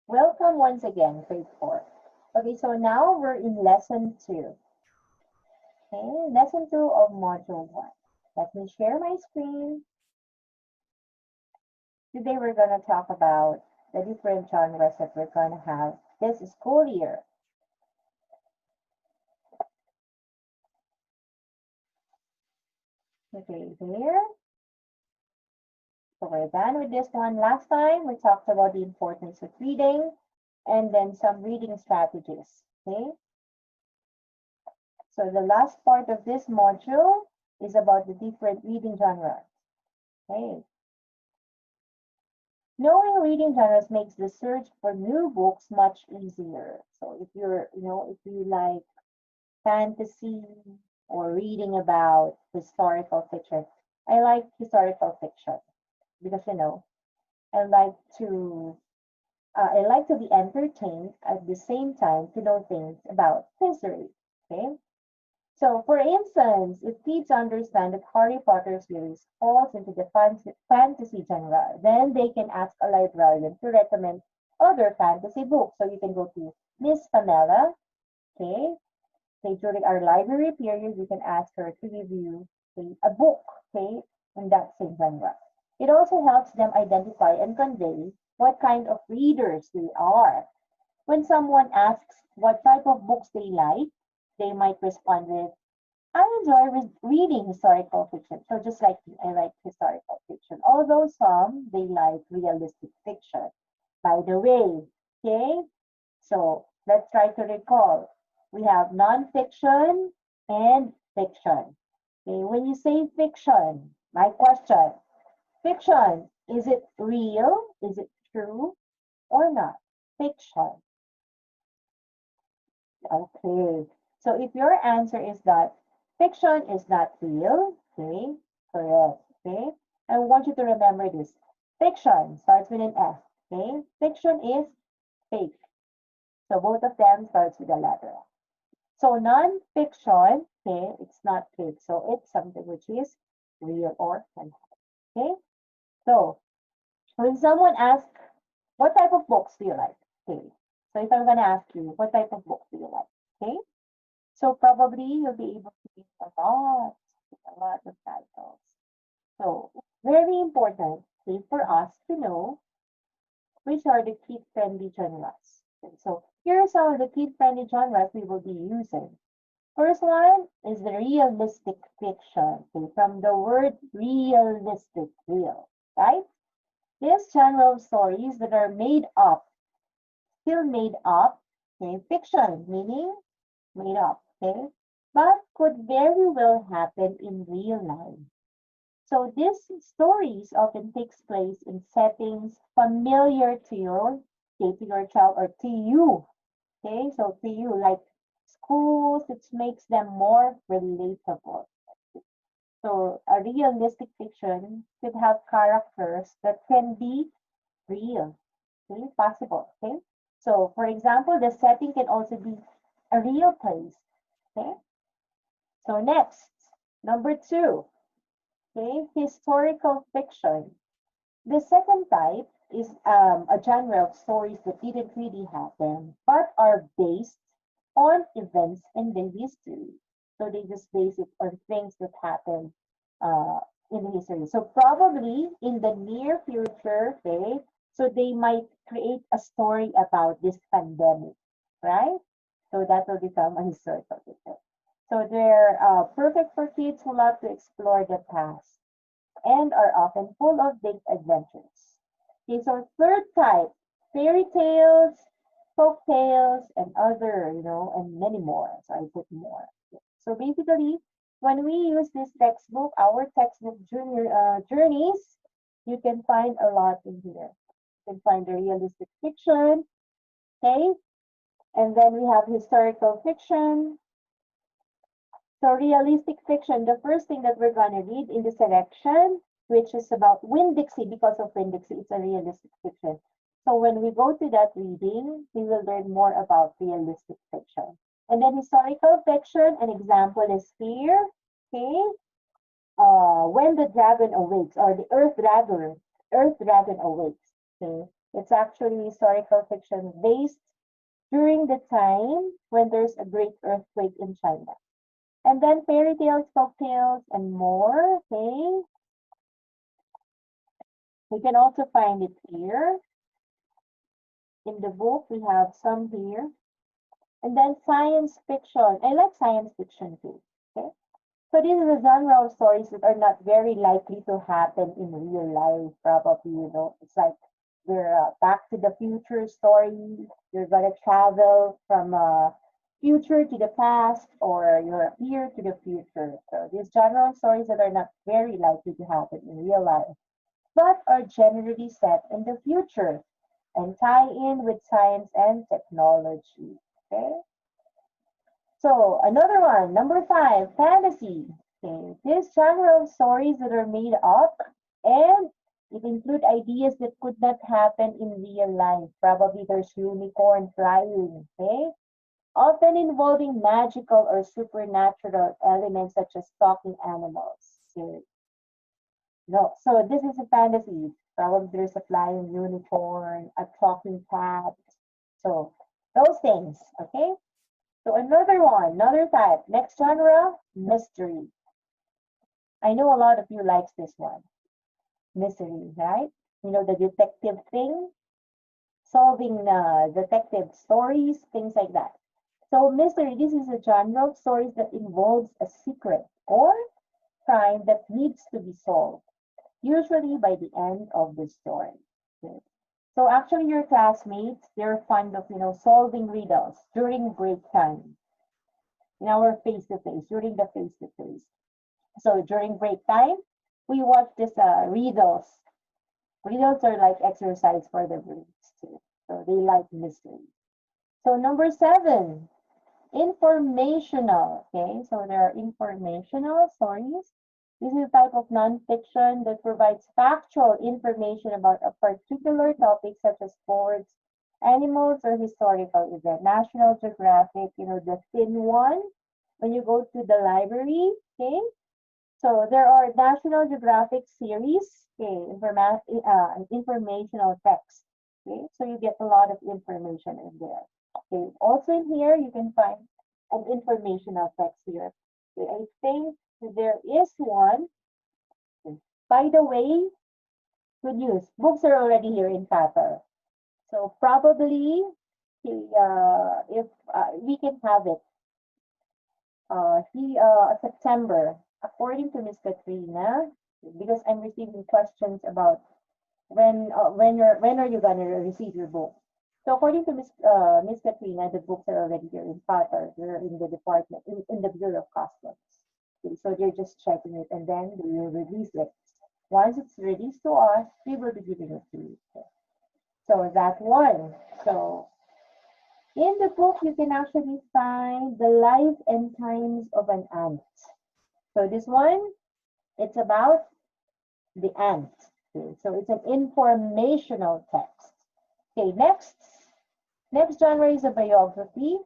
Welcome once again, grade 4. Okay, so now we're in lesson 2. Okay, lesson 2 of module 1. Let me share my screen. Today we're going to talk about the different genres that we're going to have this school year. Okay, here. So we're done with this one. Last time we talked about the importance of reading and then some reading strategies. Okay, so the last part of this module is about the different reading genres. Okay. Knowing reading genres makes the search for new books much easier. So if if you like fantasy or reading about historical fiction, I like historical fiction because I like to I like to be entertained at the same time to know things about history. Okay. So, for instance, if kids understand that Harry Potter series falls into the fantasy genre, then they can ask a librarian to recommend other fantasy books. So you can go to Miss Pamela, okay? Okay, during our library period, you can ask her to give you a book, okay, in that same genre. It also helps them identify and convey what kind of readers they are. When someone asks what type of books they like, they might respond with, I enjoy reading historical fiction. So just like me, I like historical fiction. Although some they like realistic fiction. By the way, okay. So let's try to recall. We have nonfiction and fiction. Okay, when you say fiction, my question: fiction, is it real? Is it true or not? Fiction. Okay. So if your answer is that fiction is not real, okay, correct, okay? I want you to remember this. Fiction starts with an F, okay? Fiction is fake. So both of them starts with a letter. So non-fiction, okay, it's not fake. So it's something which is real or unreal, okay? So when someone asks, what type of books do you like? Okay. So if I'm gonna ask you, what type of books do you like? Okay. So probably you'll be able to read a lot of titles. So it's very important for us to know which are the kid-friendly genres. Okay, so here are some of the kid-friendly genres we will be using. First one is the realistic fiction. Okay, from the word realistic, real, right? This genre of stories that are made up, still made up, okay, fiction, meaning made up, okay, but could very well happen in real life. So these stories often takes place in settings familiar to your, okay, to your child or to you, okay, so to you, like schools, which makes them more relatable. So a realistic fiction could have characters that can be real, okay, possible, okay. So for example, the setting can also be a real place, okay. So next, number 2, okay, historical fiction. The second type is a genre of stories that didn't really happen, but are based on events in the history. So they just base it on things that happened uh, in the history. So probably in the near future, okay, so they might create a story about this pandemic, right? So that will become a historical fiction. So they're perfect for kids who love to explore the past and are often full of big adventures. Okay, so third type, fairy tales, folk tales, and other, and many more. So I put more. So basically, when we use this textbook, our textbook junior journeys, you can find a lot in here. You can find the realistic fiction, okay? And then we have historical fiction, so realistic fiction, the first thing that we're gonna read in the selection, which is about Winn-Dixie, because of Winn-Dixie, it's a realistic fiction. So when we go to that reading, we will learn more about realistic fiction. And then historical fiction, an example is here, okay? When the Dragon Awakes, or the Earth Dragon Awakes. Okay? It's actually historical fiction based during the time when there's a great earthquake in China. And then fairy tales, folk tales, and more, okay? We can also find it here. In the book, we have some here. And then science fiction. I like science fiction too, okay? So this is a genre of stories that are not very likely to happen in real life, probably, you know. It's like we're back to the future story. You're gonna travel from future to the past, or you're here to the future. So these genre of stories that are not very likely to happen in real life, but are generally set in the future and tie in with science and technology. Okay. So another one, number 5, fantasy. Okay, this genre of stories that are made up and it include ideas that could not happen in real life. Probably there's unicorn flying, okay? Often involving magical or supernatural elements such as talking animals. Okay. No, so this is a fantasy. Probably there's a flying unicorn, a talking cat. So those things, okay? So another one, another type. Next genre, mystery. I know a lot of you likes this one. Mystery, right? You know, the detective thing, solving detective stories, things like that. So mystery, this is a genre of stories that involves a secret or crime that needs to be solved, usually by the end of the story. Okay. So actually your classmates, they're fond of, you know, solving riddles during break time in our face-to-face, during the face-to-face. So during break time, we watch this riddles. Riddles are like exercise for the brains too. So they like mystery. So number 7, informational. Okay, so there are informational stories. This is a type of nonfiction that provides factual information about a particular topic such as sports, animals, or historical event. National Geographic, you know, the thin one, when you go to the library, okay? So there are National Geographic series, okay, informational text. Okay, so you get a lot of information in there. Okay, also in here you can find an informational text here. Okay, I think there is one. By the way, good news, books are already here in Qatar. So probably if we can have it September, according to Miss Katrina, because I'm receiving questions about when are you gonna receive your book. So according to Miss Katrina, the books are already here in Qatar. They're in the department in the Bureau of Customs. Okay, so they're just checking it and then they will release it. Once it's released to us, we will be giving it to you. So that one. So in the book, you can actually find the life and times of an ant. So this one, it's about the ant. Okay, so it's an informational text. Okay, next genre is a biography.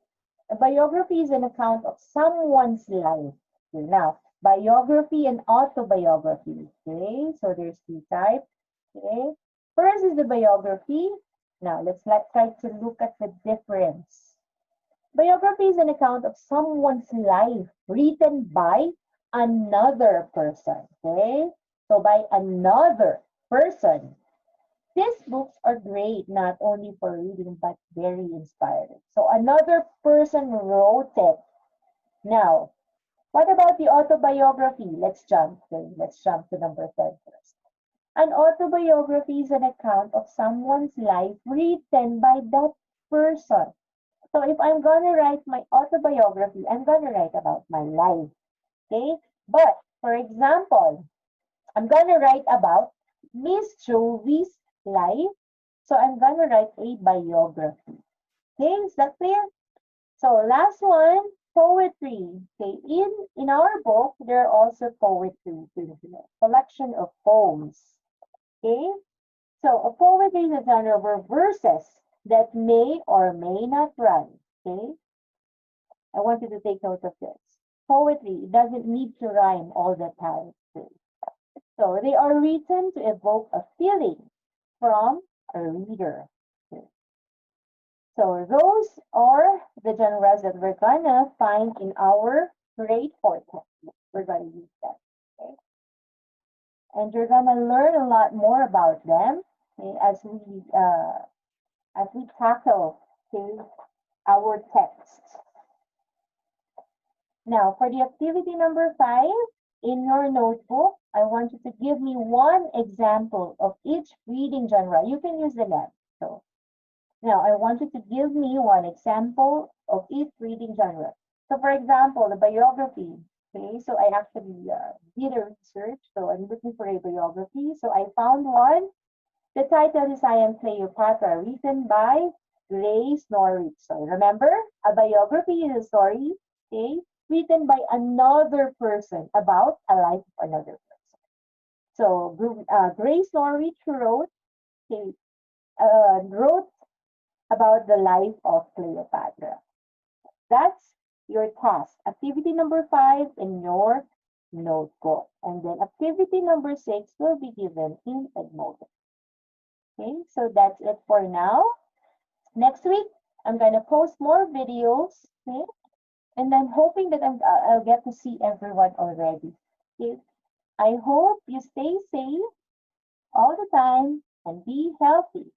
A biography is an account of someone's life. Okay, now, biography and autobiography. Okay, so there's 2 types. Okay, first is the biography. Now, let's try to look at the difference. Biography is an account of someone's life written by another person. Okay, so by another person. These books are great not only for reading but very inspiring. So another person wrote it. Now, what about the autobiography? Let's jump. Okay, let's jump to number 10 first. An autobiography is an account of someone's life written by that person. So if I'm gonna write my autobiography, I'm gonna write about my life. Okay? But for example, I'm gonna write about Miss Jovi's life. So I'm gonna write a biography. Okay, is that clear? So last one, poetry. Okay, in our book, there are also poetry in here, collection of poems. Okay, so a poetry is a genre of verses that may or may not rhyme. Okay, I want you to take note of this. Poetry doesn't need to rhyme all the time. Okay? So they are written to evoke a feeling from a reader. So those are the genres that we're gonna find in our grade 4 textbook. We're gonna use them. Okay? And you're gonna learn a lot more about them, okay, as we tackle, okay, our text. Now, for the activity number 5, in your notebook, I want you to give me one example of each reading genre. You can use the left. So now I want you to give me one example of each reading genre. So for example, the biography. Okay, so I actually did a research. So I'm looking for a biography. So I found one. The title is I Am Cleopatra, written by Grace Norwich. So remember, a biography is a story, okay, written by another person about a life of another person. So Grace Norwich okay, wrote about the life of Cleopatra. That's your task. Activity number 5 in your notebook. And then activity number 6 will be given in Edmodo. Okay, so that's it for now. Next week, I'm going to post more videos. Okay, and I'm hoping that I'll get to see everyone already. Okay, I hope you stay safe all the time and be healthy.